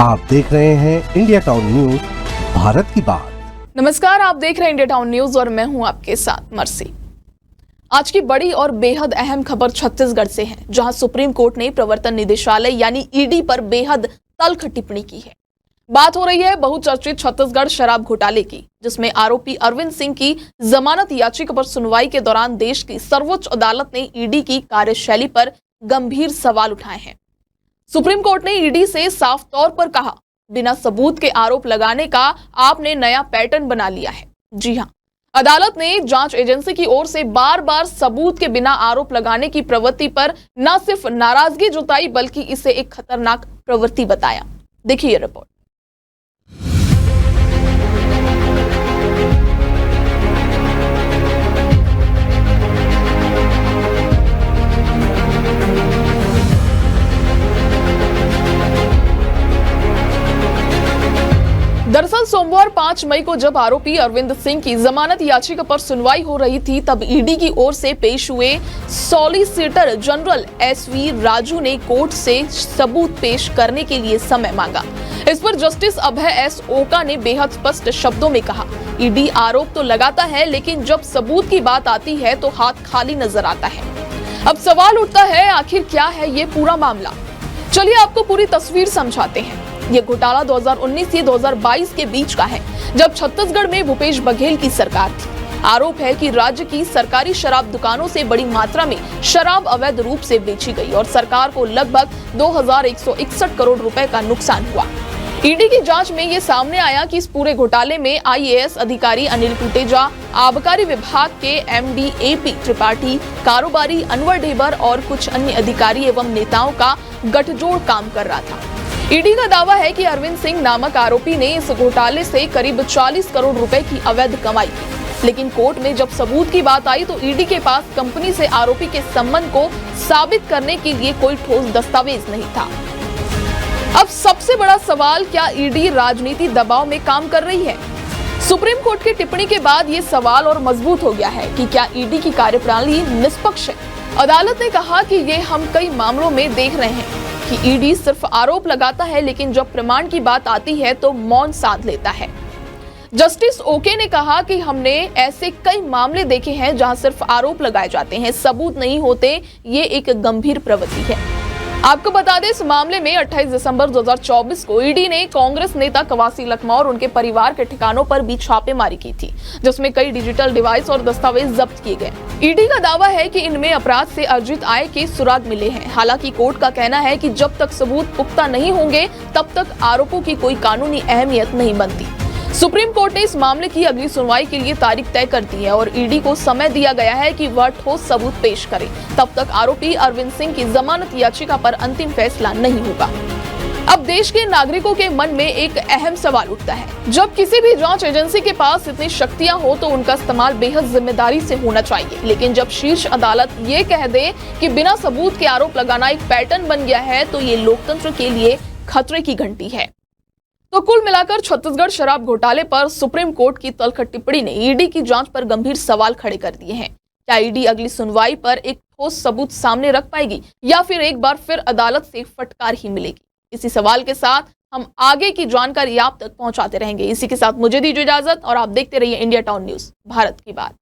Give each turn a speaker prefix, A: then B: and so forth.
A: आप देख रहे हैं इंडिया टाउन न्यूज, भारत की बात।
B: नमस्कार, आप देख रहे हैं इंडिया टाउन न्यूज और मैं हूं आपके साथ मर्सी। आज की बड़ी और बेहद अहम खबर छत्तीसगढ़ से है, जहां सुप्रीम कोर्ट ने प्रवर्तन निदेशालय यानी ईडी पर बेहद तल्ख टिप्पणी की है। बात हो रही है बहुचर्चित छत्तीसगढ़ शराब घोटाले की, जिसमें आरोपी अरविंद सिंह की जमानत याचिका पर सुनवाई के दौरान देश की सर्वोच्च अदालत ने ईडी की कार्यशैली पर गंभीर सवाल उठाए हैं। सुप्रीम कोर्ट ने ईडी से साफ तौर पर कहा, बिना सबूत के आरोप लगाने का आपने नया पैटर्न बना लिया है। जी हां, अदालत ने जांच एजेंसी की ओर से बार बार सबूत के बिना आरोप लगाने की प्रवृत्ति पर न सिर्फ नाराजगी जताई, बल्कि इसे एक खतरनाक प्रवृत्ति बताया। देखिए रिपोर्ट। दरअसल सोमवार 5 मई को जब आरोपी अरविंद सिंह की जमानत याचिका पर सुनवाई हो रही थी, तब ईडी की ओर से पेश हुए सॉलिसिटर जनरल एसवी राजू ने कोर्ट से सबूत पेश करने के लिए समय मांगा। इस पर जस्टिस अभय एस ओका ने बेहद स्पष्ट शब्दों में कहा, ईडी आरोप तो लगाता है, लेकिन जब सबूत की बात आती है तो हाथ खाली नजर आता है। अब सवाल उठता है, आखिर क्या है ये पूरा मामला? चलिए आपको पूरी तस्वीर समझाते हैं। ये घोटाला 2019 से 2022 के बीच का है, जब छत्तीसगढ़ में भूपेश बघेल की सरकार थी। आरोप है कि राज्य की सरकारी शराब दुकानों से बड़ी मात्रा में शराब अवैध रूप से बेची गई और सरकार को लगभग 2161 करोड़ रुपए का नुकसान हुआ। ईडी की जांच में ये सामने आया कि इस पूरे घोटाले में आईएएस अधिकारी अनिल कुटेजा, आबकारी विभाग के एमडी एपी त्रिपाठी, कारोबारी अनवर ढेबर और कुछ अन्य अधिकारी एवं नेताओं का गठजोड़ काम कर रहा था। ईडी का दावा है कि अरविंद सिंह नामक आरोपी ने इस घोटाले से करीब 40 करोड़ रुपए की अवैध कमाई की, लेकिन कोर्ट में जब सबूत की बात आई तो ईडी के पास कंपनी से आरोपी के संबंध को साबित करने के लिए कोई ठोस दस्तावेज नहीं था। अब सबसे बड़ा सवाल, क्या ईडी राजनीति दबाव में काम कर रही है? सुप्रीम कोर्ट की टिप्पणी के बाद ये सवाल और मजबूत हो गया है कि क्या ईडी की कार्यप्रणाली निष्पक्ष है? अदालत ने कहा कि ये हम कई मामलों में देख रहे हैं कि ईडी सिर्फ आरोप लगाता है, लेकिन जब प्रमाण की बात आती है तो मौन साध लेता है। जस्टिस ओके ने कहा कि हमने ऐसे कई मामले देखे हैं जहां सिर्फ आरोप लगाए जाते हैं, सबूत नहीं होते। ये एक गंभीर प्रवृत्ति है। आपको बता दें, इस मामले में 28 दिसंबर 2024 को ईडी ने कांग्रेस नेता कवासी लखमा और उनके परिवार के ठिकानों पर भी छापेमारी की थी, जिसमें कई डिजिटल डिवाइस और दस्तावेज जब्त किए गए। ईडी का दावा है कि इनमें अपराध से अर्जित आय के सुराग मिले हैं। हालांकि कोर्ट का कहना है कि जब तक सबूत पुख्ता नहीं होंगे, तब तक आरोपों की कोई कानूनी अहमियत नहीं बनती। सुप्रीम कोर्ट ने इस मामले की अगली सुनवाई के लिए तारीख तय कर दी है और ईडी को समय दिया गया है कि वह ठोस सबूत पेश करे। तब तक आरोपी अरविंद सिंह की जमानत याचिका पर अंतिम फैसला नहीं होगा। अब देश के नागरिकों के मन में एक अहम सवाल उठता है, जब किसी भी जांच एजेंसी के पास इतनी शक्तियां हो तो उनका इस्तेमाल बेहद जिम्मेदारी से होना चाहिए। लेकिन जब शीर्ष अदालत ये कह दे कि बिना सबूत के आरोप लगाना एक पैटर्न बन गया है, तो ये लोकतंत्र के लिए खतरे की घंटी है। तो कुल मिलाकर छत्तीसगढ़ शराब घोटाले पर सुप्रीम कोर्ट की तल्ख टिप्पणी ने ईडी की जांच पर गंभीर सवाल खड़े कर दिए हैं। क्या ईडी अगली सुनवाई पर एक ठोस सबूत सामने रख पाएगी, या फिर एक बार फिर अदालत से फटकार ही मिलेगी? इसी सवाल के साथ हम आगे की जानकारी आप तक पहुंचाते रहेंगे। इसी के साथ मुझे दीजिए इजाजत और आप देखते रहिए इंडिया टाउन न्यूज, भारत की बात।